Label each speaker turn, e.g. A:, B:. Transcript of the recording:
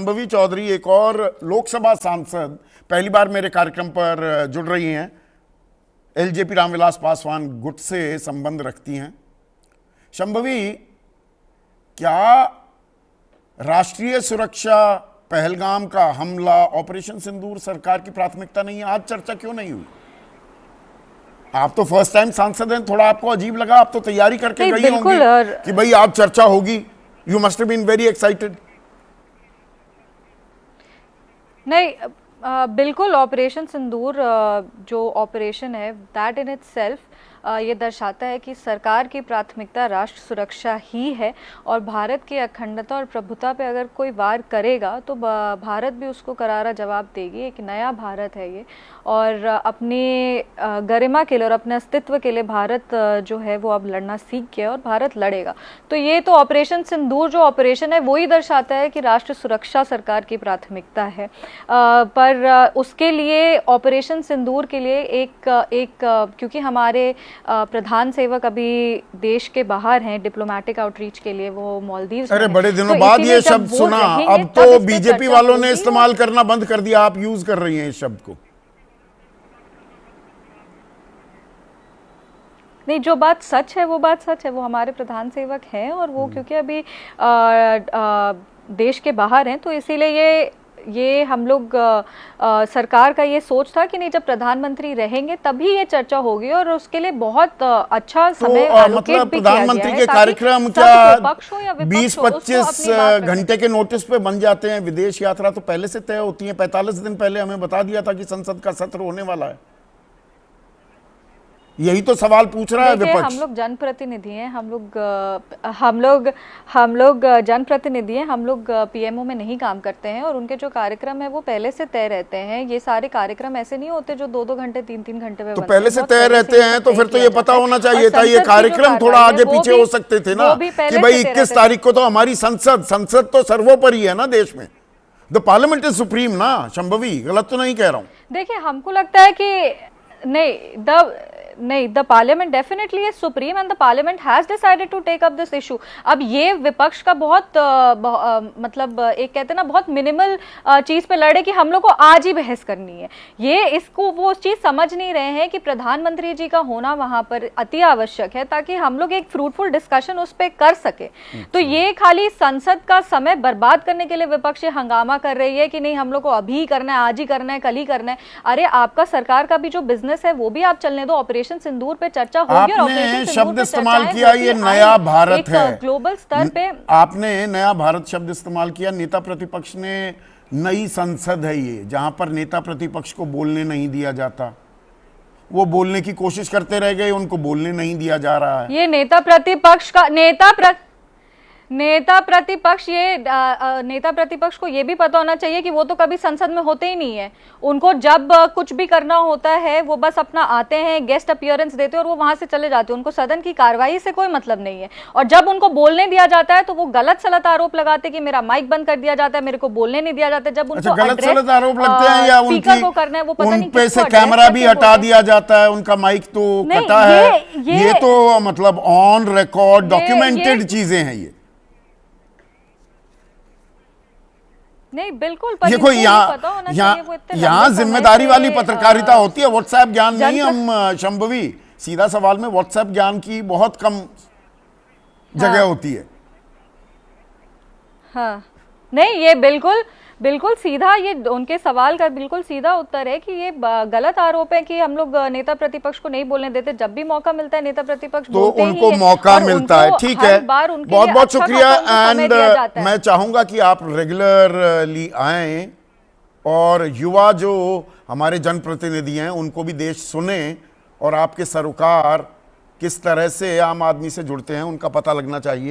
A: शंभवी चौधरी एक और लोकसभा सांसद पहली बार मेरे कार्यक्रम पर जुड़ रही हैं। एलजेपी रामविलास पासवान गुट से संबंध रखती हैं। शंभवी, क्या राष्ट्रीय सुरक्षा, पहलगाम का हमला, ऑपरेशन सिंदूर सरकार की प्राथमिकता नहीं है? आज चर्चा क्यों नहीं हुई? आप तो फर्स्ट टाइम सांसद हैं, थोड़ा आपको अजीब लगा? आप तो तैयारी करके गई होंगी कि भाई आज चर्चा होगी। You must have been very excited.
B: नहीं, बिल्कुल ऑपरेशन सिंदूर जो ऑपरेशन है दैट इन इटसेल्फ ये दर्शाता है कि सरकार की प्राथमिकता राष्ट्र सुरक्षा ही है और भारत की अखंडता और प्रभुता पे अगर कोई वार करेगा तो भारत भी उसको करारा जवाब देगी। एक नया भारत है ये और अपनी गरिमा के लिए और अपने अस्तित्व के लिए भारत जो है वो अब लड़ना सीख गया और भारत लड़ेगा। तो ये तो ऑपरेशन सिंदूर जो ऑपरेशन है वो ही दर्शाता है कि राष्ट्र सुरक्षा सरकार की प्राथमिकता है। पर उसके लिए ऑपरेशन सिंदूर के लिए एक क्योंकि हमारे प्रधान सेवक अभी देश के बाहर हैं डिप्लोमेटिक आउटरीच के लिए, वो मालदीव्स।
A: अरे बड़े दिनों बाद ये शब्द सुना। अब तो बीजेपी वालों ने इस्तेमाल करना बंद कर दिया, आप यूज कर रही हैं इस शब्द को।
B: नहीं, जो बात सच है वो बात सच है। वो हमारे प्रधान सेवक हैं और वो क्योंकि अभी देश के बाहर हैं तो इसीलिए ये हम लोग सरकार का ये सोच था कि नहीं, जब प्रधानमंत्री रहेंगे तभी ये चर्चा होगी और उसके लिए बहुत अच्छा समय एलोकेट भी किया गया है।
A: प्रधानमंत्री के कार्यक्रम क्या 20-25 घंटे के नोटिस पे बन जाते हैं? विदेश यात्रा तो पहले से तय होती है। 45 दिन पहले हमें बता दिया था कि संसद का सत्र होने वाला है। यही तो सवाल पूछ रहा है विपक्ष।
B: हम लोग जनप्रतिनिधि हैं, हम लोग जनप्रतिनिधि हैं, हम लोग पीएमओ में नहीं काम करते हैं और उनके जो कार्यक्रम है वो पहले से तय रहते हैं। ये सारे कार्यक्रम ऐसे नहीं होते जो 2-2 घंटे 3-3 घंटे में
A: तो पहले से तय रहते हैं तो फिर तो ये पता होना चाहिए था। ये कार्यक्रम थोड़ा आगे पीछे हो सकते थे ना कि भाई 21 तारीख को तो हमारी संसद तो सर्वोपरि है ना देश में। द पार्लियामेंट इज सुप्रीम ना शंभवी, गलत तो नहीं कह रहा हूं?
B: देखिए, हमको लगता है कि नहीं, the parliament definitely is supreme and the parliament has decided to take up this issue। अब ये विपक्ष का बहुत मतलब एक कहते हैं ना बहुत मिनिमल चीज पे लड़े कि हम लोग को आज ही बहस करनी है। ये इसको वो चीज समझ नहीं रहे हैं कि प्रधानमंत्री जी का होना वहां पर अति आवश्यक है ताकि हम लोग एक फ्रूटफुल डिस्कशन उस पर कर सके। तो ये खाली संसद का समय बर्बाद करने के लिए विपक्ष हंगामा कर रही है कि नहीं हम लोग को अभी करना है, आज ही करना है, कल ही करना है। अरे आपका सरकार का भी जो बिजनेस है वो भी आप चलने दो। ऑपरेशन सिंदूर पे चर्चा होगी और
A: आपने शब्द इस्तेमाल किया ये नया भारत है
B: ग्लोबल स्तर पे।
A: आपने नया भारत शब्द इस्तेमाल किया। नेता प्रतिपक्ष ने नई संसद है ये, जहां पर नेता प्रतिपक्ष को बोलने नहीं दिया जाता। वो बोलने की कोशिश करते रह गए, उनको बोलने नहीं दिया जा रहा है।
B: ये नेता प्रतिपक्ष का नेता प्रतिपक्ष को ये भी पता होना चाहिए कि वो तो कभी संसद में होते ही नहीं है। उनको जब कुछ भी करना होता है वो बस अपना आते हैं, गेस्ट अपीयरेंस देते हैं और वो वहां से चले जाते हैं। उनको सदन की कार्रवाई से कोई मतलब नहीं है। और जब उनको बोलने दिया जाता है तो वो गलत सलत आरोप लगाते कि मेरा माइक बंद कर दिया जाता है, मेरे को बोलने नहीं दिया जाता। जब उनको
A: गलत सलत आरोप लगते हैं या
B: स्पीकर को करना है वो पता नहीं
A: पे से कैमरा भी हटा दिया जाता है, उनका माइक तो कटा है। ये तो मतलब ऑन रिकॉर्ड डॉक्यूमेंटेड चीजें हैं ये।
B: नहीं, बिल्कुल
A: देखो यहाँ जिम्मेदारी वाली पत्रकारिता होती है। व्हाट्सएप ज्ञान नहीं। हम शंभवी सीधा सवाल में व्हाट्सएप ज्ञान की बहुत कम जगह होती है।
B: हाँ, नहीं, ये बिल्कुल सीधा, ये उनके सवाल का बिल्कुल सीधा उत्तर है कि ये गलत आरोप है कि हम लोग नेता प्रतिपक्ष को नहीं बोलने देते। जब भी मौका मिलता है नेता प्रतिपक्ष
A: तो उनको मौका मिलता है। ठीक है, बहुत बहुत शुक्रिया। एंड मैं चाहूंगा कि आप रेगुलरली आएं और युवा जो हमारे जनप्रतिनिधि हैं उनको भी देश सुने और आपके सरोकार किस तरह से आम आदमी से जुड़ते हैं उनका पता लगना चाहिए।